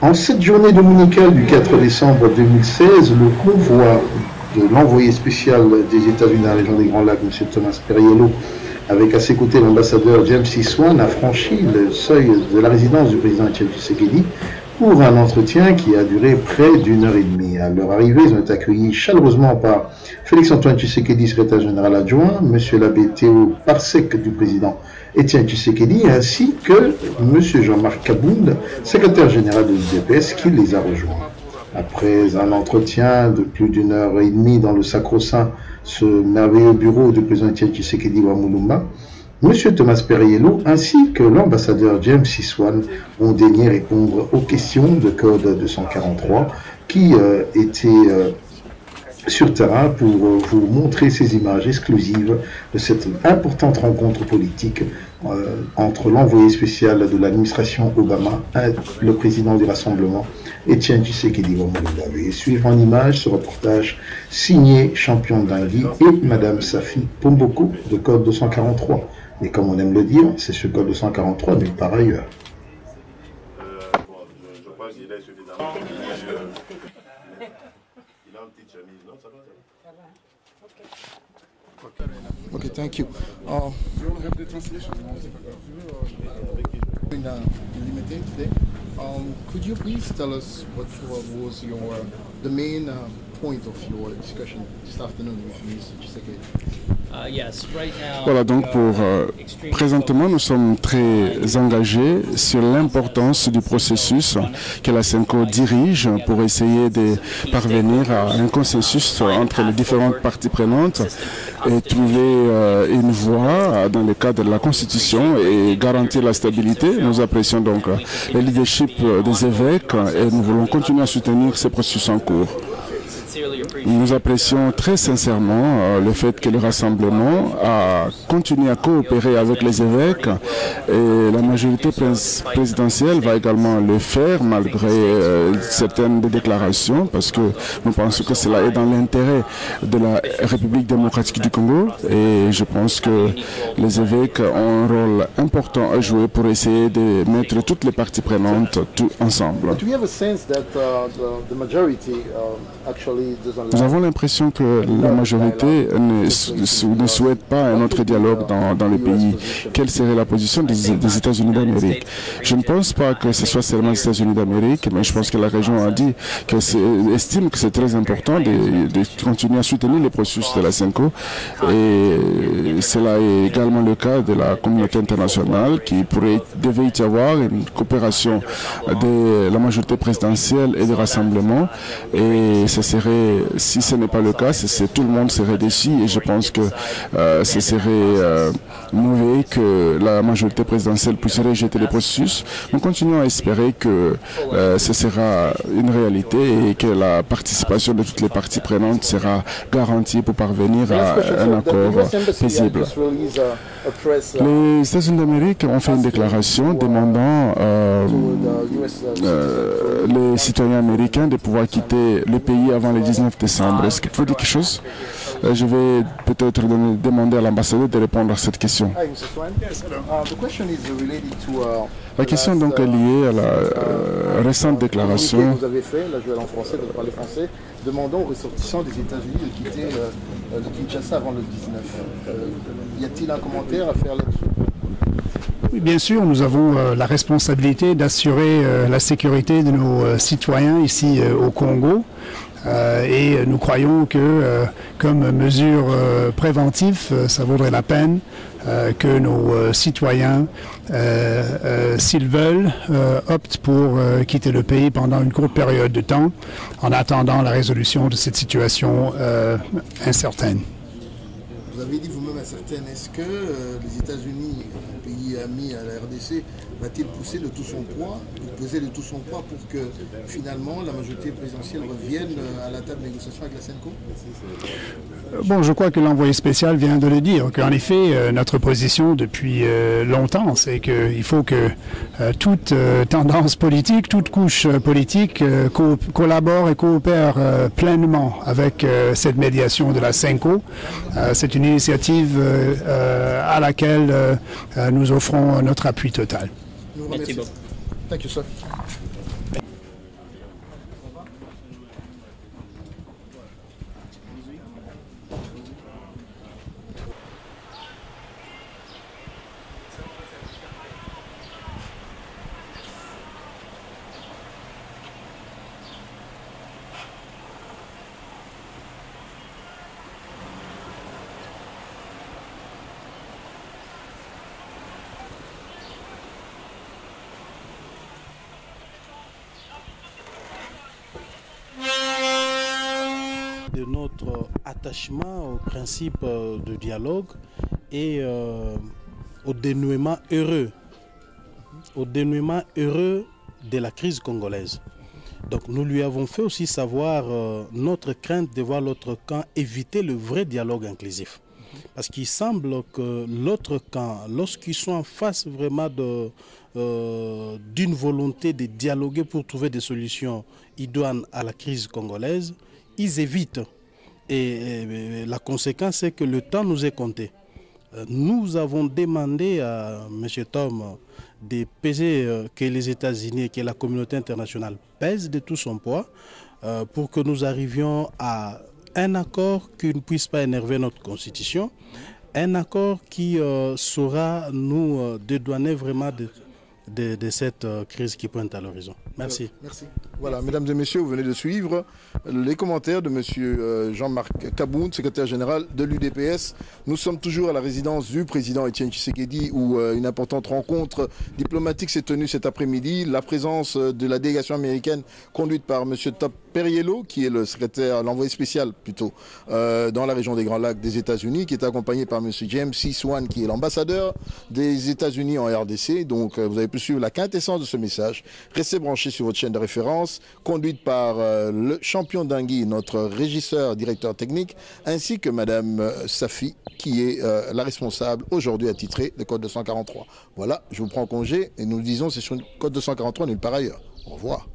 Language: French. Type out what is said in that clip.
En cette journée dominicale du 4 décembre 2016, le convoi de l'envoyé spécial des États-Unis dans la région des Grands Lacs, M. Thomas Perriello, avec à ses côtés l'ambassadeur James C. Swan, a franchi le seuil de la résidence du président Étienne Tshisekedi pour un entretien qui a duré près d'1h30. À leur arrivée, ils ont été accueillis chaleureusement par Félix-Antoine Tshisekedi, secrétaire général adjoint, M. l'abbé Théo Parsec du président Étienne Tshisekedi, ainsi que M. Jean-Marc Kabound, secrétaire général de l'UDPS, qui les a rejoints. Après un entretien de plus d'1h30 dans le sacro-saint, ce merveilleux bureau du président Étienne Tshisekedi Wamulumba, M. Thomas Perriello ainsi que l'ambassadeur James C. Swan ont daigné répondre aux questions de Code 243 qui étaient sur terrain pour vous montrer ces images exclusives de cette importante rencontre politique entre l'envoyé spécial de l'administration Obama et le président du Rassemblement, Étienne Tshisekedi Wamulumba. Et suivre en image ce reportage signé Champion Dangui et Madame Safi Pomboko de Code 243. Et comme on aime le dire, c'est ce Code 243 nulle part ailleurs. Je crois qu'il est suffisamment. Il a une petite chemise, non? Ça va? Okay, thank you. You have the translation. Limited today. Could you please tell us what was the main point of your discussion this afternoon with Mr. Tshisekedi? Voilà, donc présentement, nous sommes très engagés sur l'importance du processus que la CENCO dirige pour essayer de parvenir à un consensus entre les différentes parties prenantes et trouver une voie dans le cadre de la Constitution et garantir la stabilité. Nous apprécions donc le leadership des évêques et nous voulons continuer à soutenir ce processus en cours. Nous apprécions très sincèrement le fait que le Rassemblement a continué à coopérer avec les évêques et la majorité présidentielle va également le faire malgré certaines déclarations parce que nous pensons que cela est dans l'intérêt de la République démocratique du Congo et je pense que les évêques ont un rôle important à jouer pour essayer de mettre toutes les parties prenantes tout ensemble. Nous avons l'impression que la majorité ne souhaite pas un autre dialogue dans le pays. Quelle serait la position des États-Unis d'Amérique? Je ne pense pas que ce soit seulement les États-Unis d'Amérique, mais je pense que la région a dit estime que c'est très important de continuer à soutenir les processus de la CENCO. Et cela est également le cas de la communauté internationale qui devait y avoir une coopération de la majorité présidentielle et du Rassemblement. Et ce serait, si ce n'est pas le cas, tout le monde serait déçu et je pense que ce serait mauvais que la majorité présidentielle puisse rejeter les processus. Nous continuons à espérer que ce sera une réalité et que la participation de toutes les parties prenantes sera garantie pour parvenir à un accord paisible. Les États-Unis d'Amérique ont fait une déclaration demandant les citoyens américains de pouvoir quitter le pays avant le 19 décembre. Est-ce qu'il faut dire quelque chose? Je vais peut-être demander à l'ambassadeur de répondre à cette question. La question donc est liée à la récente déclaration. Vous avez fait, là je vais en français, de parler français, demandant aux ressortissants des États-Unis de quitter le Kinshasa avant le 19. Y a-t-il un commentaire à faire là-dessus? Oui, bien sûr, nous avons la responsabilité d'assurer la sécurité de nos citoyens ici au Congo. Et nous croyons que comme mesure préventive, ça vaudrait la peine que nos citoyens, s'ils veulent, optent pour quitter le pays pendant une courte période de temps en attendant la résolution de cette situation incertaine. Vous avez dit vous-même incertaine. Est-ce que les États-Unis, un pays ami à la RDC, va-t-il pousser de tout son poids, peser de tout son poids pour que finalement la majorité présidentielle revienne à la table de négociation avec la CENCO? Bon, je crois que l'envoyé spécial vient de le dire, qu'en effet, notre position depuis longtemps, c'est qu'il faut que toute tendance politique, toute couche politique collabore et coopère pleinement avec cette médiation de la CENCO. C'est une initiative à laquelle nous offrons notre appui total. Merci beaucoup. Thank you, sir. de notre attachement au principe de dialogue et au dénouement heureux de la crise congolaise. Donc nous lui avons fait aussi savoir notre crainte de voir l'autre camp éviter le vrai dialogue inclusif. Parce qu'il semble que l'autre camp, lorsqu'ils sont en face vraiment d'une volonté de dialoguer pour trouver des solutions idoines à la crise congolaise, ils évitent. Et la conséquence, c'est que le temps nous est compté. Nous avons demandé à M. Tom de peser que les États-Unis et que la communauté internationale pèsent de tout son poids pour que nous arrivions à un accord qui ne puisse pas énerver notre constitution, un accord qui saura nous dédouaner vraiment de cette crise qui pointe à l'horizon. Merci. Merci. Voilà, mesdames et messieurs, vous venez de suivre les commentaires de M. Jean-Marc Kaboun, secrétaire général de l'UDPS. Nous sommes toujours à la résidence du président Étienne Tshisekedi où une importante rencontre diplomatique s'est tenue cet après-midi. La présence de la délégation américaine conduite par M. Top Perriello, qui est le secrétaire, l'envoyé spécial plutôt, dans la région des Grands Lacs des États-Unis, qui est accompagné par M. James C. Swan, qui est l'ambassadeur des États-Unis en RDC. Donc vous avez pu suivre la quintessence de ce message. Restez branchés sur votre chaîne de référence, conduite par le champion d'Angui, notre régisseur, directeur technique, ainsi que Madame Safi, qui est la responsable aujourd'hui attitrée de Code 243. Voilà, je vous prends congé et nous disons c'est sur Code 243 nulle part ailleurs. Au revoir.